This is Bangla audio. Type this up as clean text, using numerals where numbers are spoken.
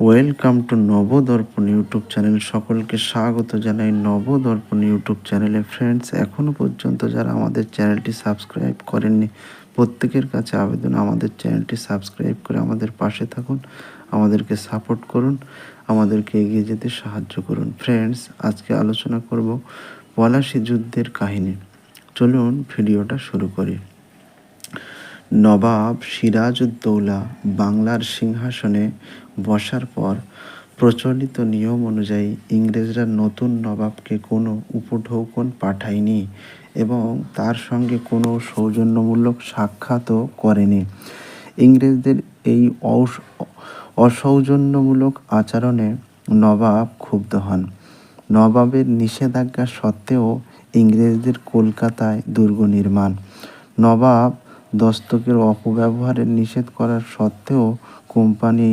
Welcome to Nabadarpan YouTube channel. সকলকে স্বাগত জানাই নবদর্পণ ইউটিউব চ্যানেলে। ফ্রেন্ডস, এখনও পর্যন্ত যারা আমাদের চ্যানেলটি সাবস্ক্রাইব করেননি, প্রত্যেকের কাছে আবেদন, আমাদের চ্যানেলটি সাবস্ক্রাইব করে আমাদের পাশে থাকুন, আমাদেরকে সাপোর্ট করুন, আমাদেরকে এগিয়ে যেতে সাহায্য করুন। ফ্রেন্ডস, আজকে আলোচনা করব পলাশী যুদ্ধের কাহিনী। চলুন ভিডিওটা শুরু করি। নবাব সিরাজউদ্দৌলা বাংলার সিংহাসনে বসার পর প্রচলিত নিয়ম অনুযায়ী ইংরেজরা নতুন নবাবকে কোনো উপঢৌকন পাঠায়নি এবং তার সঙ্গে কোনো সৌজন্যমূলক সাক্ষাৎও করেনি। ইংরেজদের এই অসৌজন্যমূলক আচরণে নবাব ক্ষুব্ধ হন। নবাবের নিষেধাজ্ঞা সত্ত্বেও ইংরেজদের কলকাতায় দুর্গ নির্মাণ, নবাব দস্তকের অপব্যবহারের নিষেধ করার সত্ত্বেও কোম্পানি